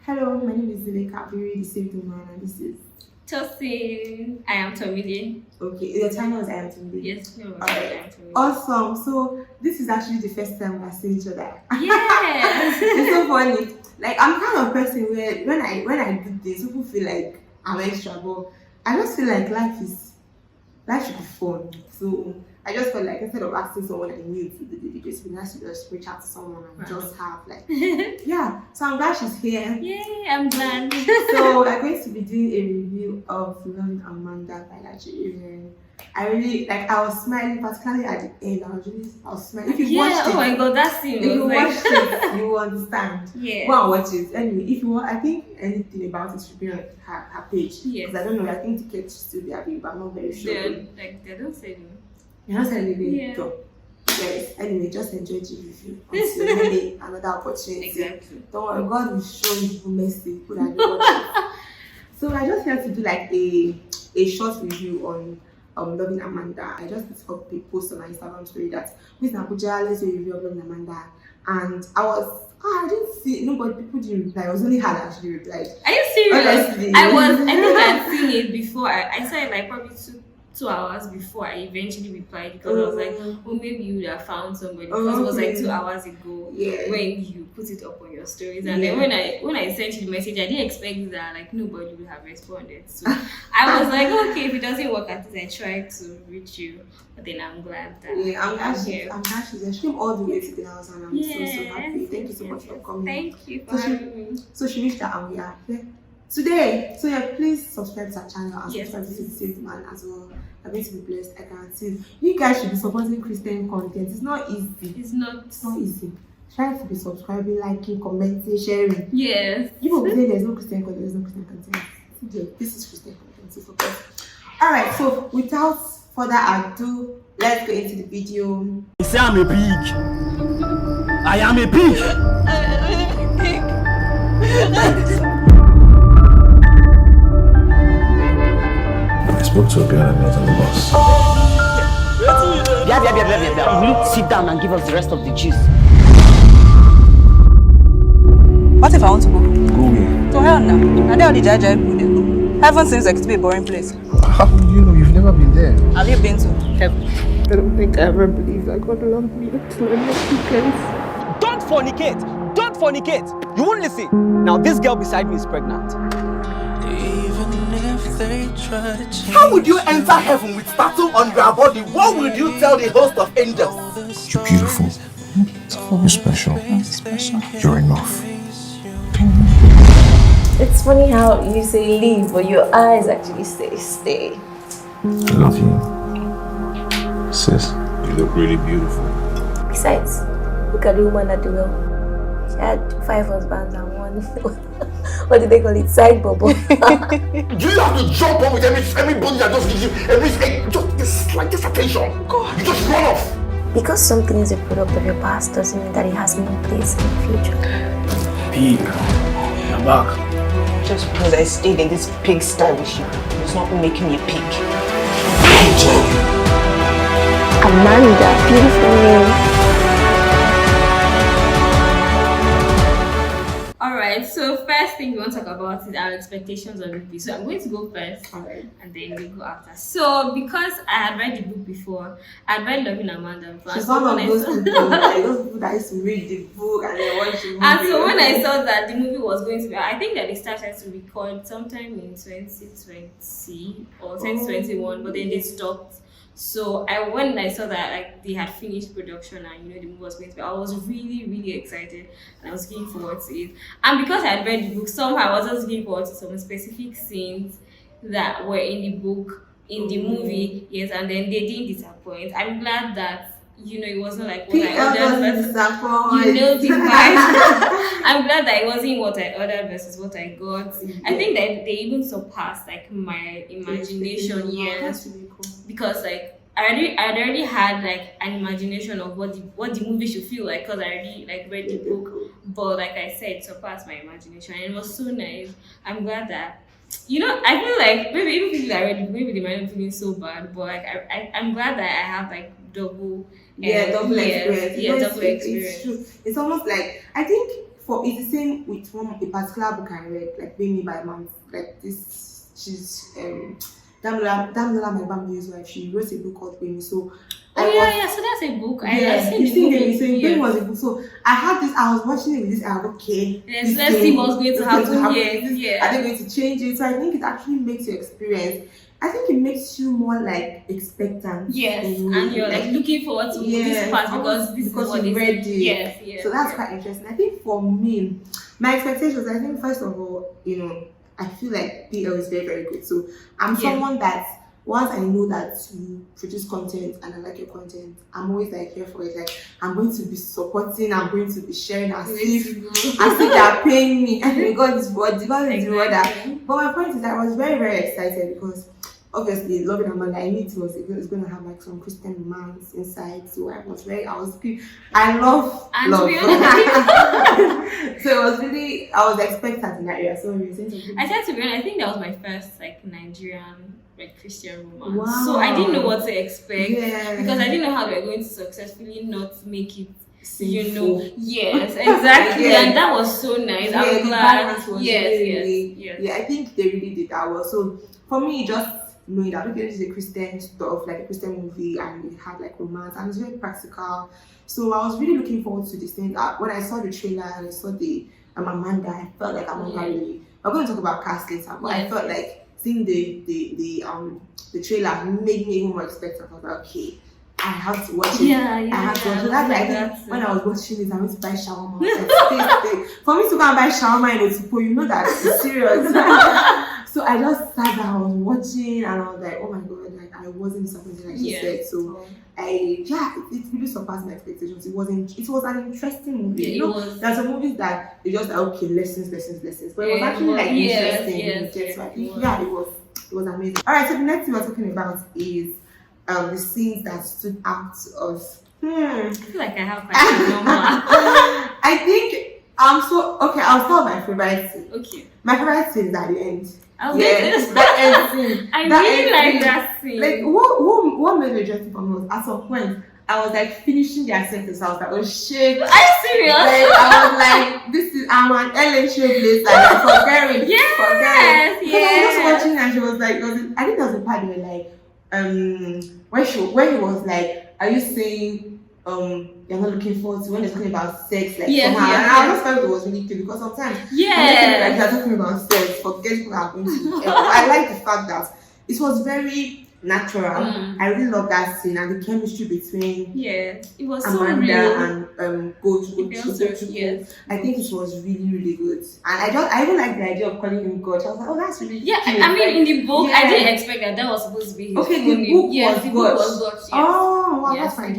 Hello, my name is Zulaikha, very the same woman, and this is Tosin. I am Tomide. okay. Your channel is I am Tunde. Yes, no, I Alright. am Tomide. Awesome. So this is actually the first time we're seeing each other. Yes. It's so funny. Like I'm kind of person where when I do this, people feel like I'm extra, but I just feel like life should be fun. So I just felt like instead of asking someone I knew to do the video, it's been nice to just reach out to someone and just have like yeah. So I'm glad she's here. Yay, I'm glad. So we're going to be doing a review of Loving Amanda by Laju Iren. I really like. I was smiling, particularly at the end. I was smiling. If you watched oh it, my god, that scene if you was like watched it, you will understand. yeah. Go and watch it. Anyway, if you want, I think anything about it should be on her page. Yes. Because I don't know. I think tickets should still be available. I'm not very sure. They don't say no. You're not telling me. Yeah. So, yes. Anyway, just enjoy the review until maybe another opportunity. Exactly. Don't worry, God will show you mercy. People that don't watch it. So I just have to do like a short review on Loving Amanda. I just put up a post on my Instagram story that with Abuja, let's do a review of Loving Amanda. And I didn't see nobody, people didn't reply. I was only had actually replied. Are you serious? Honestly. I think I'd seen it before. I saw it like probably 2 hours before I eventually replied because I was like, oh, maybe you would have found somebody because it was like 2 hours ago when you put it up on your stories. And then when I sent you the message, I didn't expect that like nobody would have responded. So I was like, okay, if it doesn't work at this, I tried to reach you. But then I'm glad that I'm glad she's there. She came all the way to the house and I'm so happy. Thank you so much for coming. Thank you for having me. So she reached out and we are here today. So yeah, please subscribe to our channel and subscribe to the same man as well. I'm going to be blessed. I guarantee you guys should be supporting Christian content. It's not easy. It's not easy. Try to be subscribing, liking, commenting, sharing. Yes. You will say there's no Christian content, there's no Christian content. Yeah, this is Christian content. So support. Alright, so without further ado, let's go into the video. You say I'm a pig. I am a pig. I spoke to a girl I met on the bus. Yeah. Will you sit down and give us the rest of the juice? What if I want to go? Go where? To hell now. And there the judge people they go. Heaven seems like to be a boring place. How would you know? You've never been there. Have you been to heaven? I don't think I ever believed that God loved me until I met you guys. Don't fornicate! Don't fornicate! You won't listen. Now this girl beside me is pregnant. How would you enter heaven with tattoo on your body? What would you tell the host of angels? You're beautiful. You're special. You're enough. It's funny how you say leave, but your eyes actually say stay. I love you. Sis, you look really beautiful. Besides, look at the woman at the well. She had 5 husbands and one. What do they call it? Side bubble. Do you have to jump on with everybody that just gives you just this slightest attention? God. You just run off. Because something is a product of your past doesn't mean that it has no place in the future. Pig. I'm back. Just because I stayed in this pigsty with you, it's not making me a pig. Amanda, beautiful name. Alright, so first thing we want to talk about is our expectations of the movie. So I'm going to go first and then we go after. So because I had read the book before, I had read Loving Amanda before. She's one of those people that used to read the book and then watch the movie. And so when I saw that the movie was going to be, I think that they started to record sometime in 2020 or 2021, but then they stopped. So when I saw that like they had finished production and the movie was going to be, I was really excited and I was looking forward to it. And because I had read the book, somehow I was just looking forward to some specific scenes that were in the book, in the movie, yes, and then they didn't disappoint. I'm glad that it wasn't like what I ordered versus you know the vibe. I'm glad that it wasn't what I ordered versus what I got. I think that they even surpassed like my imagination, yes. Because like I already had like an imagination of what the movie should feel like because I already like read the book, but like I said, it surpassed my imagination and it was so nice. I'm glad that I feel like maybe even people that read it, maybe they might not feel so bad, but like I'm glad that I have like double double experience. Yeah, double experience. It's true. It's almost like I think it's the same with a particular book I read, like Baby by Month. Like this, she's Damola my Bambi's wife. She wrote a book called Baby. So Oh yeah. So that's a book. I've seen you the seen movie. it. So Baby was a book. So I had this. I was watching it with this. I was okay. Yes, let's see what's going to happen here. Yeah. Are they going to change it? So I think it actually makes your experience. I think it makes you more like expectant. Yes, and you're like looking forward to this part because this is what you read it. Yes. So that's quite interesting. I think for me, my expectations. I think first of all, I feel like PL is very, very good. So I'm someone that once I know that you produce content and I like your content, I'm always like here for it. Like I'm going to be supporting, I'm going to be sharing as if they are paying me. And God is reward, God is rewarder. But my point is I was very, very excited because obviously Loving Amanda, I knew it was going to have like some Christian romance inside. So I love love. So it was really, I was expectant in that area. So you saying something? I said to be honest, I think that was my first like Nigerian like Christian romance. Wow. So I didn't know what to expect because I didn't know how we were going to successfully not make it. Sinful. Yes, exactly, and that was so nice. Yeah, I'm the glad. balance was Yes. Yeah, I think they really did that well. So for me, just knowing that okay, this is a Christian stuff, like a Christian movie, and it had like romance, and it's very practical. So I was really looking forward to this thing. When I saw the trailer and I saw the Amanda, I felt like Amanda really. We're going to talk about cast later, but I felt like seeing the trailer made me even more expectant. I was like, okay, I have to watch it. I have to watch it. That's why I think when I was watching it, I went to buy shawarma. For me to go and buy shawarma in Otupo, you know that it's serious. So I just sat down, I was watching, and I was like, oh my god, like I wasn't disappointed, like she said. So it really surpassed my expectations. It was an interesting movie. There's some movies that they just like, okay, lessons. But it was actually like interesting. So I think it was amazing. Alright, so the next thing we're talking about is the scenes that stood out to us. I feel like I have quite a number. I think I'll start with my favorite scene. Okay. My favorite scene is at the end. That end scene. I really like that scene. Like what made me interesting for me was at some point I was like finishing their sentence. I was like, oh shit. Are you serious? Like, I was like, I'm an Ellen Trailblazer. Like, forgetting. Yes. I was just watching and she was like, I think there was a part where like when he was like, are you saying you're not looking forward to when they're talking about sex like somehow? And I just felt it was really cute because sometimes like they're talking about sex, forget people are going to I like the fact that it was very natural. I really love that scene and the chemistry between it was Amanda so and Goat. I think it was really, really good. And I even like the idea of calling him God. I was like, oh, that's really cute. I mean, in the book, I didn't expect that was supposed to be his the book was God. Oh, wow, that's fine.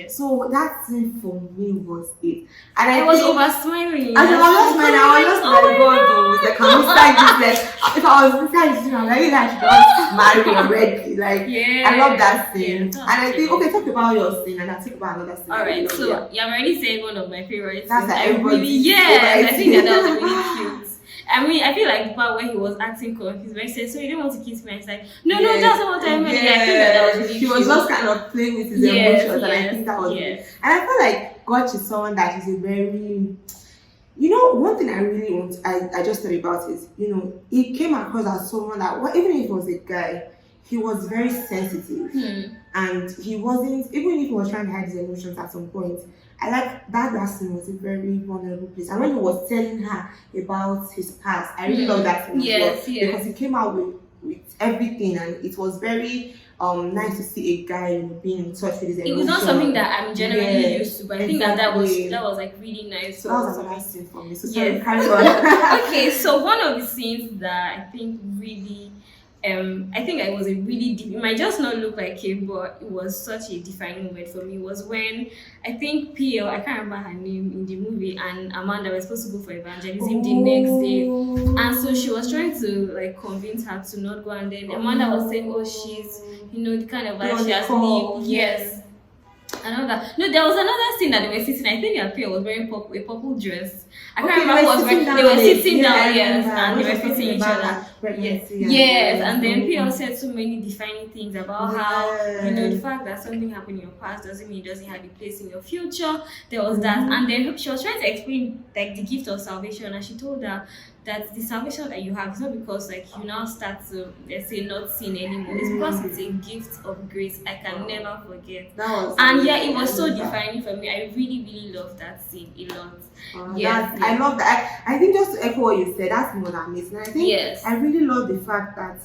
So that scene for me was it. And I was over smiling. I was just like, God, like, I'm inside this. If I was inside this, I'm really like, just marry already. Like, I love that scene. And I think, okay, talk about your scene and I'll talk about another scene. Alright, so I'm already saying one of my favorites. That's I think that was really cute. I mean, I feel like the part where he was acting confused, where he said, so you didn't want to kiss me? And he's like, no, that's not what I meant. I think that was really cute. He was just kind of playing with his emotions, and I think that was good. And I feel like God is someone that is a very, one thing I really want, I just thought about is, he came across as someone that, even if he was a guy, he was very sensitive. And he wasn't, even if he was trying to hide his emotions at some point, I like that scene was a very vulnerable place. And when he was telling her about his past, I really love that scene because he came out with everything, and it was very nice to see a guy being in touch with his emotions. It was not something that I'm generally used to, but I think that was like really nice. So that was a nice scene for me. So sorry, carry on. Okay, so one of the scenes that I think really I think it was a really deep, it might just not look like it, but it was such a defining moment for me, was when I think PL, I can't remember her name in the movie, and Amanda were supposed to go for evangelism the next day. And so she was trying to like convince her to not go, and then Amanda was saying, oh, she's, the kind of vibe she has lived. Yes. Another. No, there was another scene that they were sitting. I think their pair was wearing a purple dress. I can't remember what was wearing. They were sitting down, and they were facing each other. pregnancy. Yes, and then P.L. said so many defining things about how, the fact that something happened in your past doesn't mean it doesn't have a place in your future. There was that, and then she was trying to explain like the gift of salvation, and she told her that the salvation that you have is not because like you now start to, let's say, not sin anymore. It's because it's a gift of grace. I can never forget. It was so defining for me. I really, really loved that scene a lot. I love that. I think just to echo what you said, that's more than amazing. I think I really love the fact that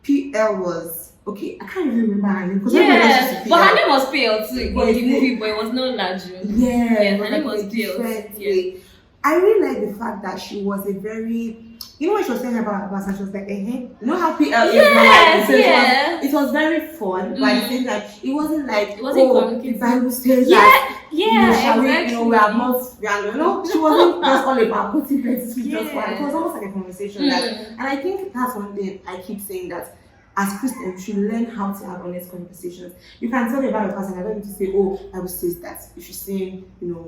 PL was okay. I can't even remember her name because but her name was PL too in the movie, but it was not Laju. Her name was PL. I really like the fact that she was a very, when she was saying about her past, she was like, you know how PL is. It was very fun, but at the same time, it wasn't like, the Bible says that. We are not, she wasn't just all about putting places to just one. It was almost like a conversation. And I think that's one thing I keep saying, that as Christians, we should learn how to have honest conversations. You can tell me about your past, and I don't need to say, Bible says that you should say,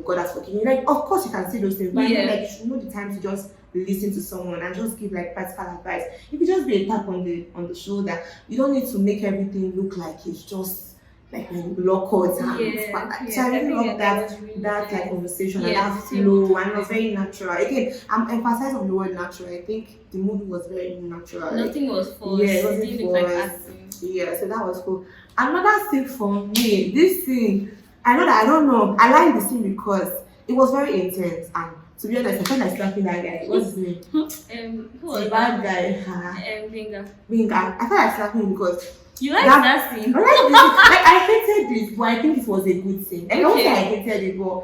God has forgiven you. Like, of course you can say those things, but I feel like you should know the time to just listen to someone and just give like practical advice. If you just be a tap on the shoulder, you don't need to make everything look like it's just like law courts and so I really love that like conversation and that flow, and it was very natural. Again, I'm emphasizing on the word natural. I think the movie was very natural. Nothing was forced. It wasn't forced. So that was cool. Another thing for me, this scene, I don't know. I like the scene because it was very intense, and to be honest, I felt like slapping that guy. What's his name? Who was the bad guy? Vinga. I felt like slapping him because you like that scene? I hated this, but I think it was a good scene. I don't say I hated it, but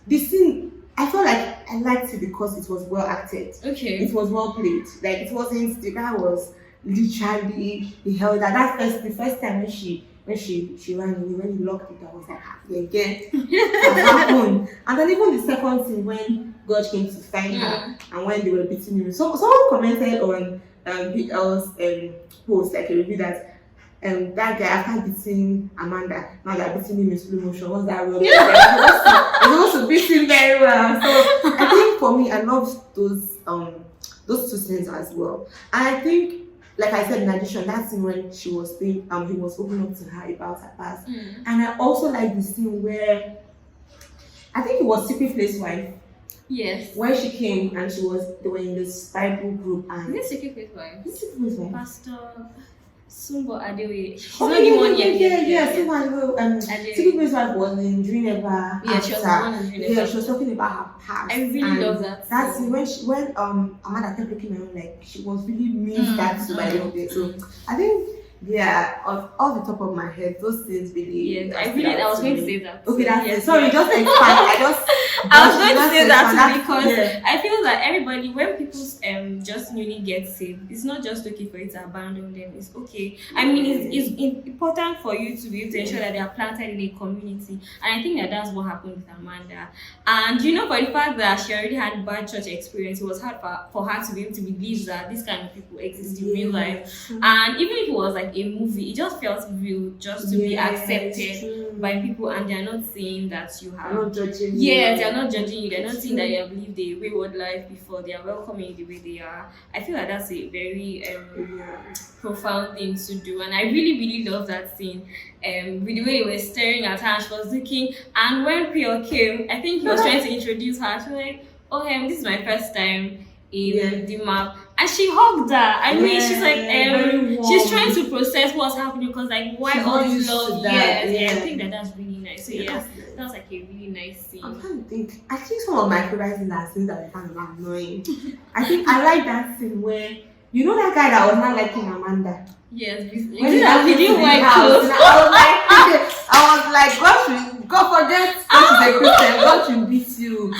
the scene, I felt like I liked it because it was well acted. It was well played. Like, it wasn't, the guy was literally, he held that. The first time when she ran away, when he locked it, I was like, again, what happened? And then even the second scene when God came to find her, and when they were beating him. So someone commented on PL's post, like a review, that that guy, after beating Amanda, now they're beating him in slow motion. What's that role? He's supposed to beat him very well. So I think for me, I love those two scenes as well. And I think, like I said, in addition, that scene when she was being, he was opening up to her about her past. And I also like the scene where, I think it was Secret Place Wife. Yes. When she came and they were in this Bible group, and is it Secret Place Wife? Is it Secret Place Wife? Pastor Sumbo Adewe. She's not the one yet. Secret Place Wife was in Dreamweaver. Yeah, she was the one in Dreamweaver. Yeah, she was talking about her past. I really love that. That's when Amanda kept looking at her, like, she was really moved that by the end of it. So I think, off the top of my head, those things really. I was going to say that. Okay, that's it. Sorry, just expand. I was going to say that because I feel that everybody, when people just newly get saved, it's not just okay for you to abandon them. It's okay. I mean, it's important for you to be able to ensure that they are planted in a community, and I think that's what happened with Amanda. And for the fact that she already had bad church experience, it was hard for her to be able to believe that this kind of people exist in real life. And even if it was like a movie, it just felt real, just to be accepted by people, and they're not saying that you have. They're not judging you. Yeah, they're not judging you. They're not saying that you have lived a wayward life before. They are welcoming you the way they are. I feel like that's a very profound thing to do, and I really, really love that scene. With the way he was staring at her, and she was looking, and when Pio came, I think he was trying to introduce her. She was like, this is my first time in the map. And she hugged her. I mean, she's like, she's trying to process what's happening, because like, why all this love? I think that's really nice. So that was like a really nice scene. I'm trying to think. I think some of my favorite scenes are scenes that I find annoying. I think I like that scene where, that guy that was not liking Amanda. Yes, when he didn't wear clothes. I was like, God forget, she's a Christian, God should beat you.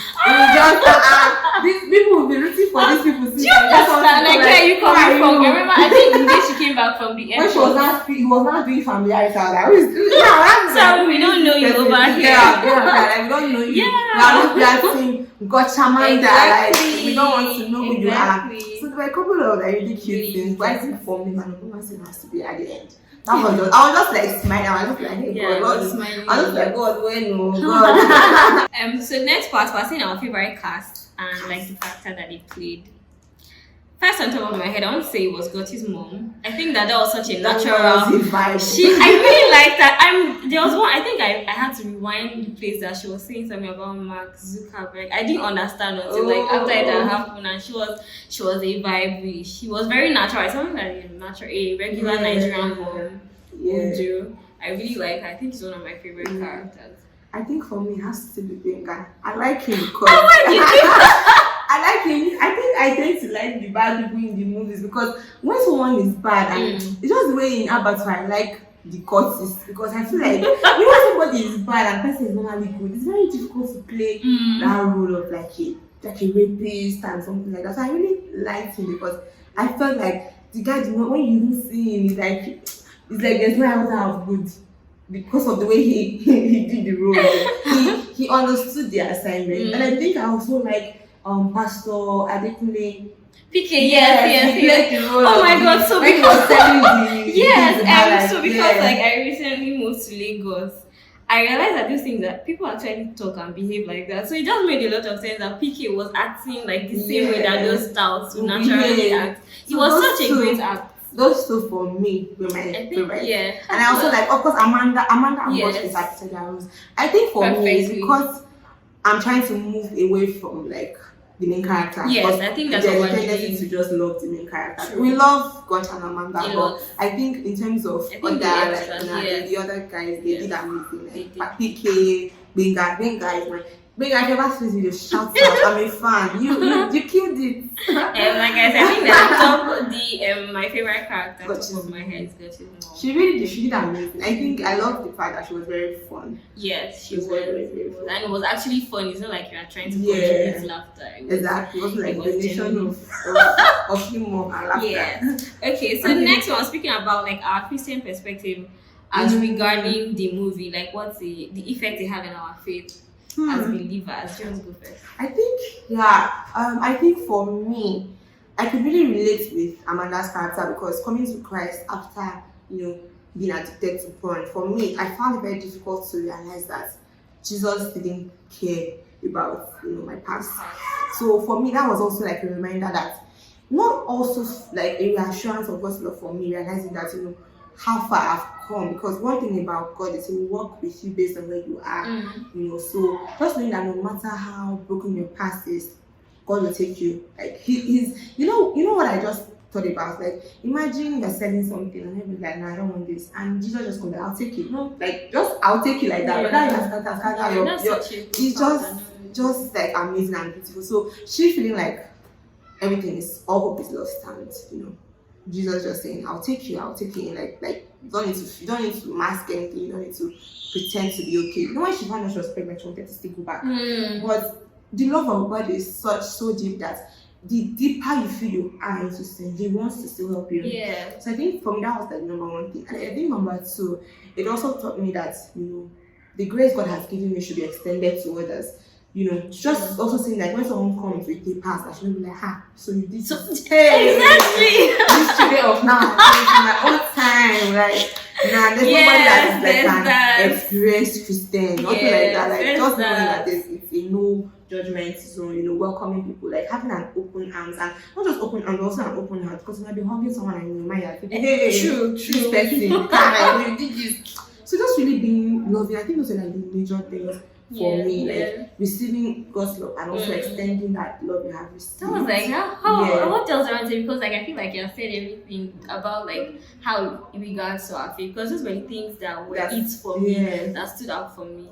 These people will be rooting for these people. Do you understand? Like, where you coming from? Remember, I think the day she came back from the airport. When he was not doing familiarity, I was like, so we don't know you over here. We don't know you. We are not dancing, gotcha Amanda. Like, we don't want to know who you are. So there were a couple of really cute things, but I think for me, man, one scene has to be at the end. I was just like smiling. I was just like, hey, God, smiling. I was just like, God, when, God. So next part, we're seeing our favorite cast and like the character that they played. first on top of my head, I want to say it was Gotti's mom. I think that was such a That was natural. a vibe. I really liked that. There was one. I think I had to rewind the place that she was saying something about Mark Zuckerberg. I didn't understand until like after it had happened, and she was a vibe. She was very natural. Something like a regular Nigerian mom would do. I really like her. I think she's one of my favorite characters. I think for me, it has to be Benga. I like him because I like him. I think I tend to like the bad people in the movies because when someone is bad, and it's just the way in Abattoir I like the cultists because I feel like when somebody is bad and person is normally good, it's very difficult to play that role of like a rapist and something like that. So I really liked him because I felt like the guy did not, when you don't see him, it's like there's no other half good. Because of the way he did the role, he understood the assignment, and I think I also like Pastor Adekunle. PK, yes. He played the role. Oh my God! So when he was telling the so because like I recently moved to Lagos, I realized that these things that people actually talk and behave like that. So it just made a lot of sense that PK was acting like the same way that those styles would naturally act. It was such a great act. Those two for me were my favorite. Yeah. And I also like, of course, Amanda and Bosch is acting their roles. I think for me, it's because I'm trying to move away from like the main character. Yes, I think that's what we're doing. To just love the main character. True. We love Gunch and Amanda, but I think in terms of the other guys, they did amazing. Like PK, Benga is my. Benga, I never see you shout out. I'm a fan. You killed it. Like I said, I think that my favorite character top of my head is Gotti's mom. She did amazing. I think I love the fact that she was very fun. Yes, she was. Very fun. And it was actually fun. It's not like you are trying to contribute laughter. Exactly. It was like a nation of humor and laughter. Yes. Okay, so the next one, speaking about like our Christian perspective as regarding the movie, like what's the effect it had on our faith as believers. Do you want to go first? I think for me, I could really relate with Amanda's character because coming to Christ after being addicted to porn, for me, I found it very difficult to realize that Jesus didn't care about my past. So for me, that was also like a reminder that not also like a reassurance of God's love for me, realizing that how far I've come, because one thing about God is He will work with you based on where you are. So just knowing that no matter how broken your past is, God will take you. Like He's you know what I just thought about, like imagine you're selling something and you're like, no, I don't want this, and Jesus just comes, I'll take it. No, like just I'll take it like that. But that it's just like amazing and beautiful. So she feeling like everything is all hope is lost, and Jesus just saying, I'll take you, like you don't need to mask anything, you don't need to pretend to be okay. When she found out she was pregnant, she wanted to still go back. But the love of God is so deep that the deeper you feel you are into sin, He wants to still help you. Yeah. So I think for me that was the number one thing. And I think number two, it also taught me that the grace God has given me should be extended to others. Just also saying that when someone comes with a past, I shouldn't be like, so you did exactly this today of now, my own time, like there's nobody that is like an experienced Christian, nothing like that. Like just knowing that it's a no judgment zone, welcoming people, like having an open arms, and not just open arms, also an open heart, because you might be hugging someone and you might think, hey, true, this person, you did this. So just really being loving, I think those are like the major things for me, like receiving God's love and also extending that love you have received. That was like what else I want to say, because like I feel like you have said everything about like how in regards to our faith, because those were the things that were it for me, that stood out for me.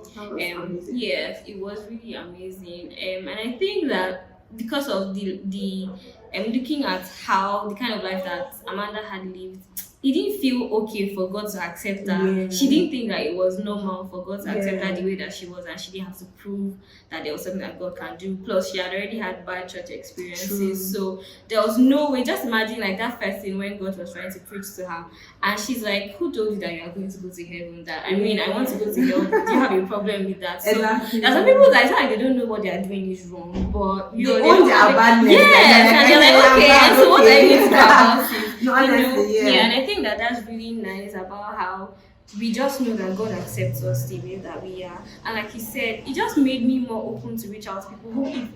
Yes, it was really amazing. And I think that because of the looking at how the kind of life that Amanda had lived, it didn't feel okay for God to accept her. She didn't think that it was normal for God to accept her the way that she was, and she didn't have to prove that there was something that God can do. Plus, she had already had bad church experiences, so there was no way. Just imagine like that first thing when God was trying to preach to her, and she's like, "Who told you that you are going to go to heaven? That I want to go to hell. Do you have a problem with that?" So there's some people that it's not like they don't know what they are doing is wrong, but they own their badness. And they're like, okay, so what are you going to do about it? And I and I think that's really nice about how we just know that God accepts us the way that we are. And like he said, it just made me more open to reach out to people who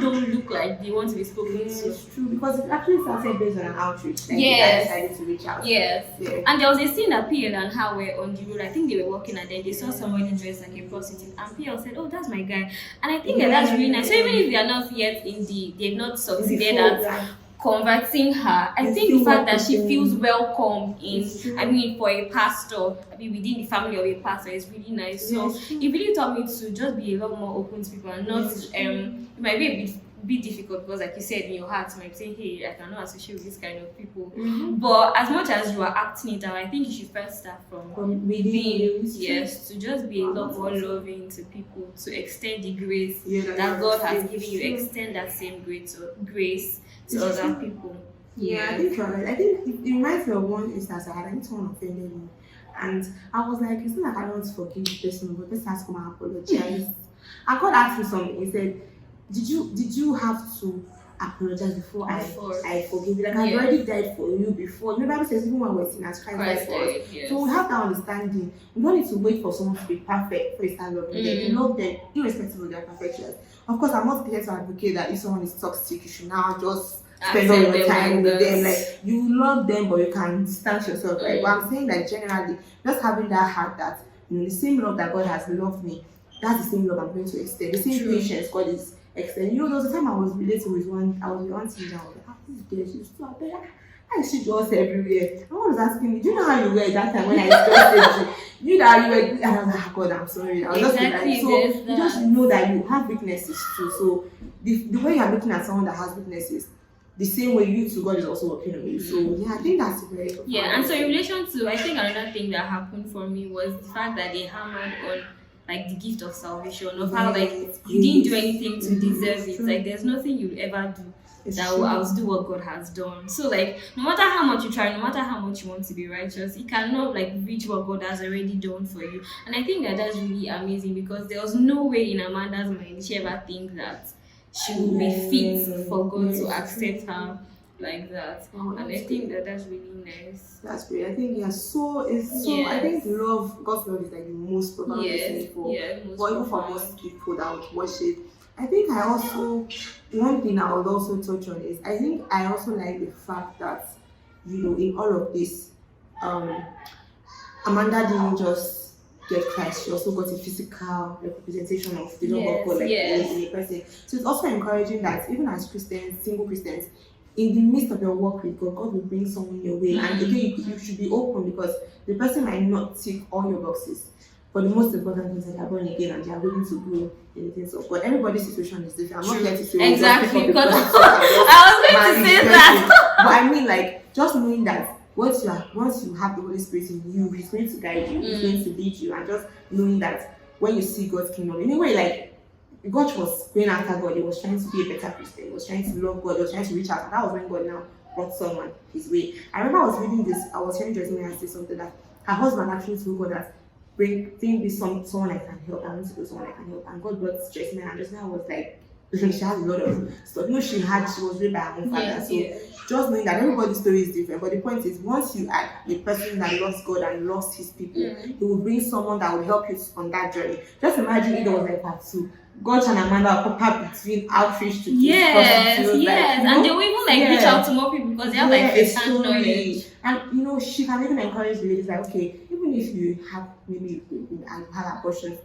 don't look like they want to be spoken to. It's true, because it actually started based on an outreach. Like, Yes. you guys decided to reach out. Yes. Yeah. And there was a scene that PL and her were on the road. I think they were walking and then they saw somebody dressed like a prostitute. And PL said, "Oh, that's my guy." And I think that's really nice. So even if they are not yet they've not succeeded at converting her, I think the fact that she feels welcome for a pastor, within the family of a pastor is really nice. So it really taught me to just be a lot more open to people and not it might be a bit difficult because, like you said, in your heart you might say, "Hey, I cannot associate with this kind of people." But as much as you are acting it out, I think you should first start from within. Yes, to just be a lot more loving to people, to extend the grace that God has given you, extend that same grace to other people. Yeah, I think you're right. I think it reminds me of one instance I had. I think someone offended me, and I was like, it's not like I don't want to forgive the person, but this has to come and apologize. And God asked me something. He said, Did you have to apologize before I forgive you? Like, I've already died for you before. The Bible says even when we're sinners, Christ died for us. Yes. So we have that understanding. We don't need to wait for someone to be perfect for you to start loving them. You love them irrespective of their perfections. Of course, I'm not here to advocate that if someone is toxic, you should now just spend all your time with them. Like, you love them, but you can distance yourself, right? But I'm saying that generally, just having that heart that, the same love that God has loved me, that's the same love I'm going to extend. The same patience God is extending. There was a time I was relating with one teenager. I was like, this girl, she's so bad. Why is she just everywhere? I was asking me, do you know how you were that time when I expressed you? You know, you were, and I was like, God, I'm sorry. I was just like, so you just know that you have weaknesses too. So the way you're looking at someone that has weaknesses, the same way you to God is also working on you. So I think that's very important. Yeah, and so in relation to, I think another thing that happened for me was the fact that they hammered on like the gift of salvation, of how like you didn't do anything to deserve it. Like there's nothing you'll ever do that will outdo what God has done. So like no matter how much you try, no matter how much you want to be righteous, it cannot like reach what God has already done for you. And I think that that's really amazing because there was no way in Amanda's mind she ever think that she would be fit for God to accept her like that. And I think that that's really nice. That's great. I think I think God's love is like the most profound thing for even for most people that would worship. I think one thing I would also touch on is I think I also like the fact that in all of this, Amanda didn't just get Christ, she also got a physical representation of the love of God in a person. So it's also encouraging that even as Christians, single Christians, in the midst of your work with God, God will bring someone your way. And again, you should be open because the person might not tick all your boxes. But the most important thing is that they are born again and they are willing to grow in the things of God. Everybody's situation is different. I'm not here to say exactly because I was going to say that. But I mean, like, just knowing that once you have the Holy Spirit in you, He's going to guide you, He's going to lead you, and just knowing that when you see God's kingdom, in a way, like, God was going after God. He was trying to be a better Christian. He was trying to love God. He was trying to reach out. And that was when God now brought someone his way. I remember I was reading this. I was hearing Jasmine say something that her husband actually told God that bring me someone I can help. I want to do someone I can help. And God brought Jasmine, and Jasmine was like, she has a lot of stuff. She was raised by her own father. Just knowing that everybody's story is different. But the point is, once you are a person that loves God and loves His people, He will bring someone that will help you on that journey. Just imagine if there was like part 2. God and Amanda are coupled between outreach to yes, and they will even reach out to more people because they have first-hand knowledge. And she can even encourage the ladies like, okay, even if you have maybe have abortion,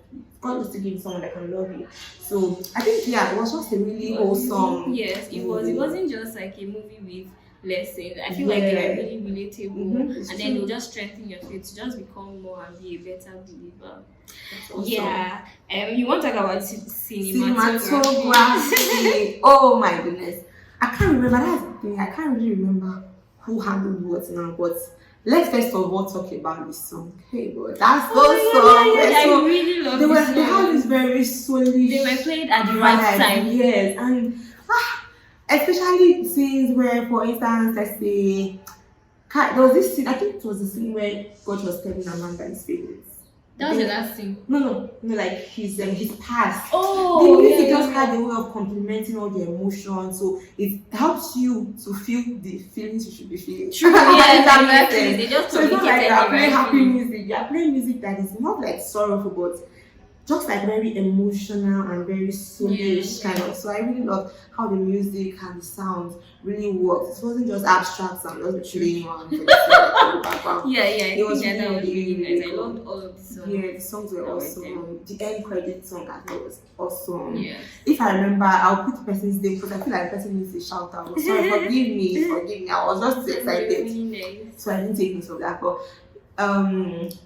God will still give you someone that can love you. So I think it was just a really wholesome. Yes, it was. It wasn't just like a movie with lessons. I feel like they were really relatable, and then it will just strengthen your faith to just become more and be a better believer. Awesome. Yeah. You want to talk about cinematography? Oh my goodness, I can't remember. That's the thing. I can't really remember who handled what now, but let's first of all talk about this song. Hey, God, that's those songs. I really love this song. They have this very soulish. They were played at the right time. Yes, and especially scenes where, for instance, let's say, there was this scene. I think it was the scene where God was telling Amanda his feelings. That was the last thing. No, like his past. Oh, The music yeah, just yeah. had a way of complementing all the emotions, so it helps you to feel the feelings you should be feeling. True, If that makes exactly. sense. They just So it's not like communicated you're the playing right happy feeling. music. You're playing music that is not like sorrowful, but just like very emotional and very soulish Yeah. kind of. So I really love how the music and the sound really worked. It wasn't just abstract sound, just playing on in the background. Yeah, It was I think that was really, really nice. I really cool. loved all of the songs. Yeah, the songs were I liked awesome. The end credit song I thought was awesome. Yeah. If I remember, I'll put the person's name because I feel like the person needs a shout out. Sorry, forgive me. I was just too excited, Really nice. so I didn't take note of that. But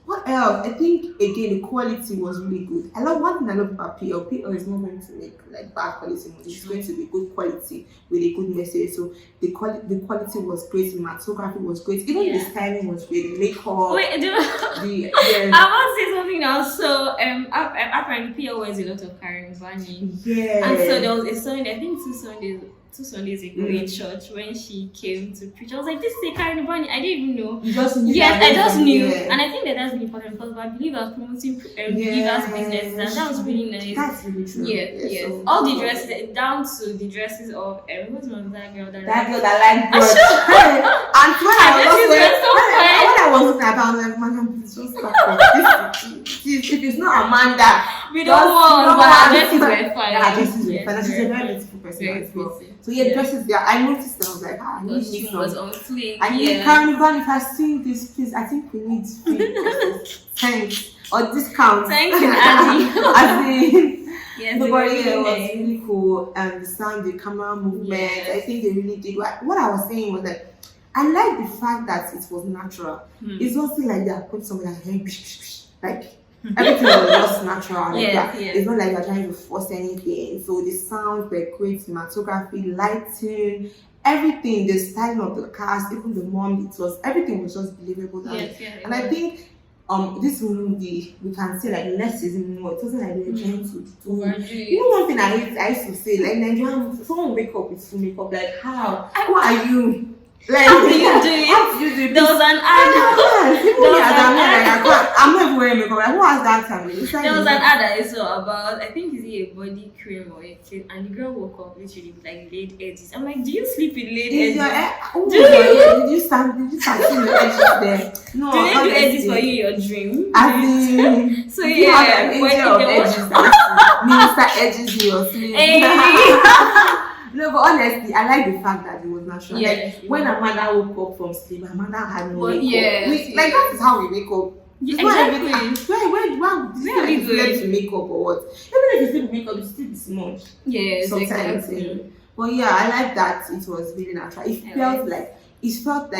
what else? I think again the quality was really good. I love one thing I love about PL. PL is not going to make like bad quality movies. It's going to be good quality with a good message. So the quality was great. The cinematography was great. Even the styling was great. The makeup. Wait, yeah. I want to say something now. So, apparently, PL wears a lot of Karen Vani. Yeah. And so there was a Sunday, I think two Sundays ago in church when she came to preach. I was like, this is a Karen Vani. I didn't even know. You just knew. Yes, I just knew. Yeah. And I think that's really important because I believe I was promoting believers' businesses, and that was really nice. That's really true. Yes. So, All the dresses, down to the dresses of what's the name of that girl that girl that liked God. And when I was looking at her, I was like, man, please just stop it. If it's not Amanda, we don't want, but her dresses were fine. Yeah, her dresses were Yeah, fine. She's a very beautiful person as well. So yeah, dresses there. I noticed that I was like, I need She some. was on fleek. I need Carnival. If I sing this, please, I think we need free thanks or discount. Thank you, Andy. As in, Yes, no, they but were yeah, it really was nice. really cool. And the sound, the camera movement, Yes. I think they really did. What I was saying was that I like the fact that it was natural. It's not like they are putting something like everything was just natural. Like that. It's not like you're trying to force anything. So the sounds were great, cinematography, lighting, everything, the styling of the cast, even the mom, everything was just believable. And I think this movie, we can say like less is more. It wasn't like they were trying to do. You know one thing I used to say, like Nigerian, someone will wake up with full makeup, like how? Who are you? Like, how do you do it? How do you do it? There was an ad. Even me as I'm not even wearing makeup. Like, who has that time? There was an ad I saw about, I think is it a body cream or a kid, and the girl woke up literally with like laid edges. I'm like, do you sleep with laid edges? Did you start seeing the edges there? No. Do they do edges for you in your dream? I mean, so you have an when angel of they edges. Minister edges in your sleep. No, but honestly, I like the fact that it was natural. Yes, like when Amanda woke up from sleep, Amanda had no makeup. Yes. Like that is how we wake up. Yeah, It's not exactly. everything. Where we you good? slept to makeup or what? Even if you sleep with makeup, you still be smudged. Yes, Sometimes. exactly. But yeah, I like that it was really natural. It felt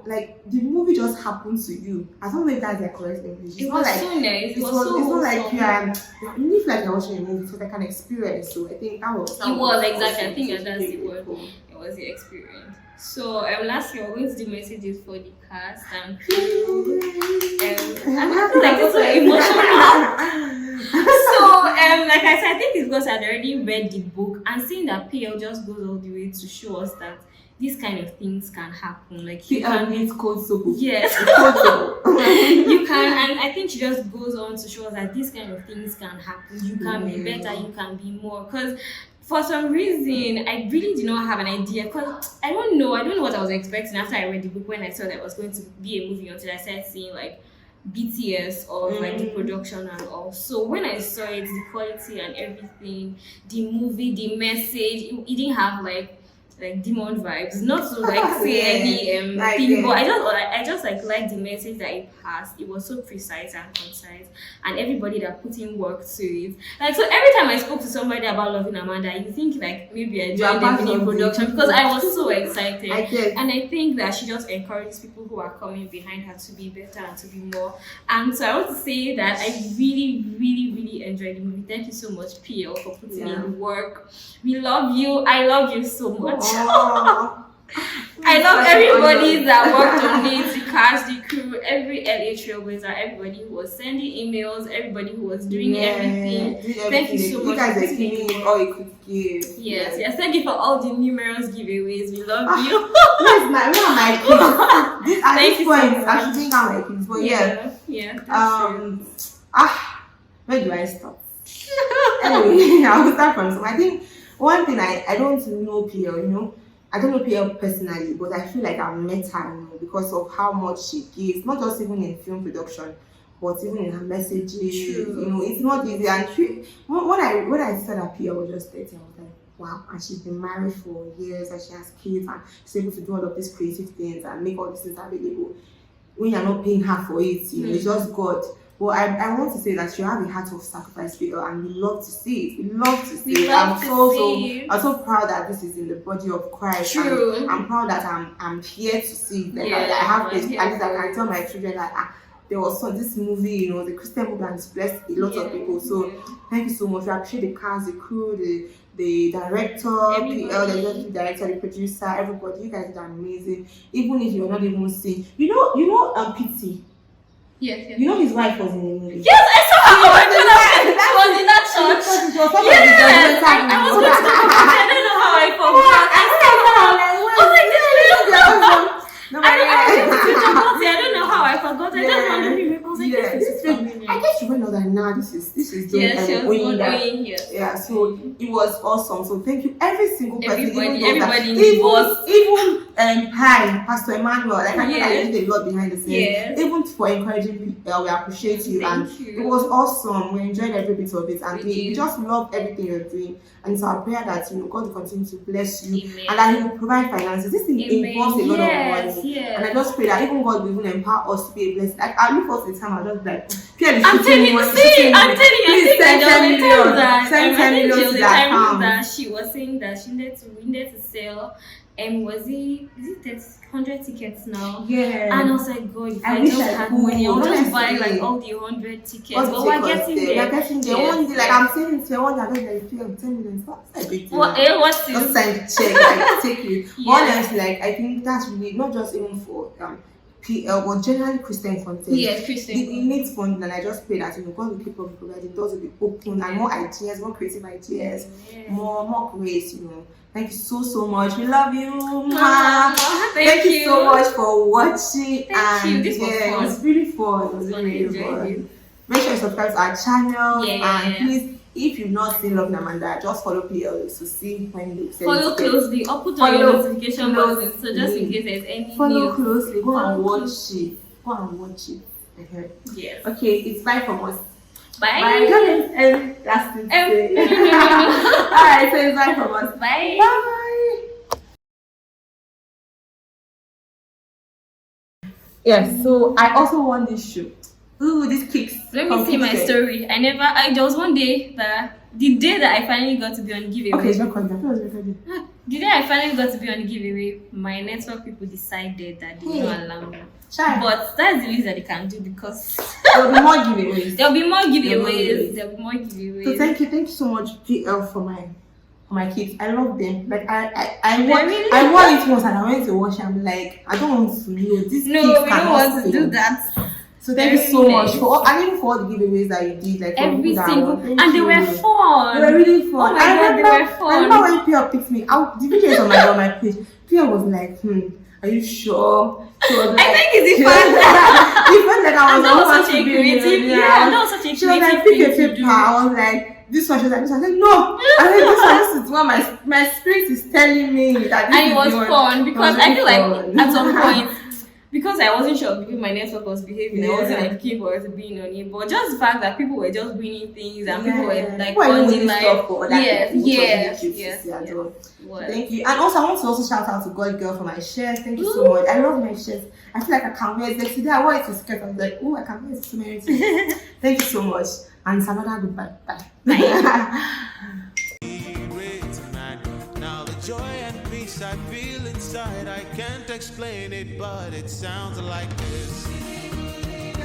like the movie just happened to you. I don't know if that's the correct English. It was so nice. It was so it's not like wholesome. you feel like you're watching a movie. It's like an experience. So I think that was Exactly. I think that's the really word. cool. It was the experience. So last year we're going to do messages for the cast and crew. I feel like it's so emotional. So like I said, I think it's because I'd already read the book and seeing that PL just goes all the way to show us that these kind of things can happen. Like you can It's called Sobo. yes. It's You can, and I think she just goes on to show us that these kind of things can happen. You can be better, you can be more. Because for some reason, I really did not have an idea. Because I don't know what I was expecting after I read the book when I saw that it was going to be a movie until I started seeing like BTS of like the production and all. So when I saw it, the quality and everything, the movie, the message, it didn't have like demon vibes, not to like say any thing, but I just like the message that it passed. It was so precise and concise, and everybody that put in work to it. Like so, every time I spoke to somebody about Loving Amanda, you think like maybe I joined them in production because I was so excited, and I think that she just encourages people who are coming behind her to be better and to be more. And so I want to say that I really, really, really enjoyed the movie. Thank you so much, PL, for putting in the work. We love you. I love you so much. I love everybody that worked on it, the cast, the crew, every LA Trailblazer, everybody who was sending emails, everybody who was doing everything. Thank you so much. You guys are giving all you could give. Yes. Thank you for all the numerous giveaways. We love you. Where are my kids? At Thank this you point, so much. I should think I'm my kids. But Yeah, that's true. Where do I start? Anyway, I'll start from some. I think one thing I don't know PL, I don't know PL personally, but I feel like I've met her, because of how much she gives, not just even in film production, but even in her messages. True. It's not easy. And when I said that PL was just 30, I was like, wow, and she's been married for years and she has kids and she's able to do all of these creative things and make all these things available. When you're not paying her for it, it's just God. Well, I want to say that you have a heart of sacrifice, PL, and we love to see it. We love to see it. I'm so proud that this is in the body of Christ. True. I'm proud that I'm here to see it. Like, I have this, at least I can tell my children that there was this movie, the Christian movie has blessed a lot of people. So thank you so much. I appreciate the cast, the crew, the director, PL, the executive director, the producer, everybody. You guys did amazing. Even if you're not even seeing, PT. Yes. His wife was in the movie. Yes, I saw her. That was in that church. Yes, I was going to talk about it. I don't know how I forgot. I don't know how I forgot. I just wanted to because this is familiar. I guess you will know that now this is doing she was going here. Yeah, so it was awesome. So thank you every single person. Everybody in the boss. Even hi, Pastor Emmanuel. Like I know that you did a lot behind the scenes. Yes. Even for encouraging people, we appreciate you. Thank you. It was awesome. We enjoyed every bit of it, and we just love everything you're doing. And it's our prayer that God will continue to bless you. Amen. And that He will provide finances. This thing involves a lot of money. Yes. And I just pray that even God will even empower us to be a blessing. Like I look forward to the time I just like I'm telling you, I think send 10 million to that account. that she was saying that she needed to sell is it 100 tickets now? Yeah. And I was like, God, if I I wish just I had could. money, I would just buy Honestly. like all the 100 tickets. All the But we're tickets getting there. there. We're getting there. Yes. One day, like I'm saying to one day, I'm like 10 million. It's not a big deal. What Just is sign the check, like take you. Yeah. Honestly, like I think that's really not just even for PL, but generally Christian content. Yes, Christian. It needs funding, and I just pray that God will keep on providing. Doors will be open and more ideas, more creative ideas, more grace. Thank you so much. We love you. Thank you so much for watching. Thank you. This was fun. It was really fun. It was really fun. Make sure you subscribe to our channel. And please, if you've not seen Love Namanda, just follow PL to see when they send Follow closely or put on your notification button so just in case there's any follow news. closely. Go and watch it. Go and watch it. Okay. Yes. Okay, it's bye from us. Bye. And that's it. Alright, so it's bye from us. Bye. Bye. Yes, so I also won this shoe. Ooh, these kicks. Let me see my story. There was one day the day that I finally got to be on giveaway. Okay, it's recording. The day I finally got to be on giveaway, my network people decided that they don't allow me. But that's the least that they can do because There'll be more giveaways. There'll be more giveaways. So thank you so much, PL, for my kids. I love them. Like I wore it once and I went to wash. I'm like, I don't want to know this. No, we don't want to do that. So thank you so much for even for all the giveaways that you did, like every single, and they were fun. They were really fun. Oh my God, they were fun. I remember when PL picked me out. The video is on my page. PL was like, are you sure? She was like, I think it's the fact it felt like I was that such a creative. Yeah, that was such a she was like, creative pick a thing to paper. do. I was like, this one. She was like, no. This is what my spirit is telling me that this And it was the one. fun because It was I feel really like fun. at some point, because I wasn't sure of the way my network was behaving, I wasn't Yeah. like looking forward to being on it. But just the fact that people were just winning things and people were like People are on the winning stuff for other people, yes. So thank you. And also I want to also shout out to God Girl for my shirts. Thank you so much. I love my shirts. I feel like I can wear it. Like today I wore it to skirt. I was like, oh, I can wear it to many things. Thank you so much. And it's another goodbye. Bye. Now the joy and peace I feel inside, I can't explain it, but it sounds like this.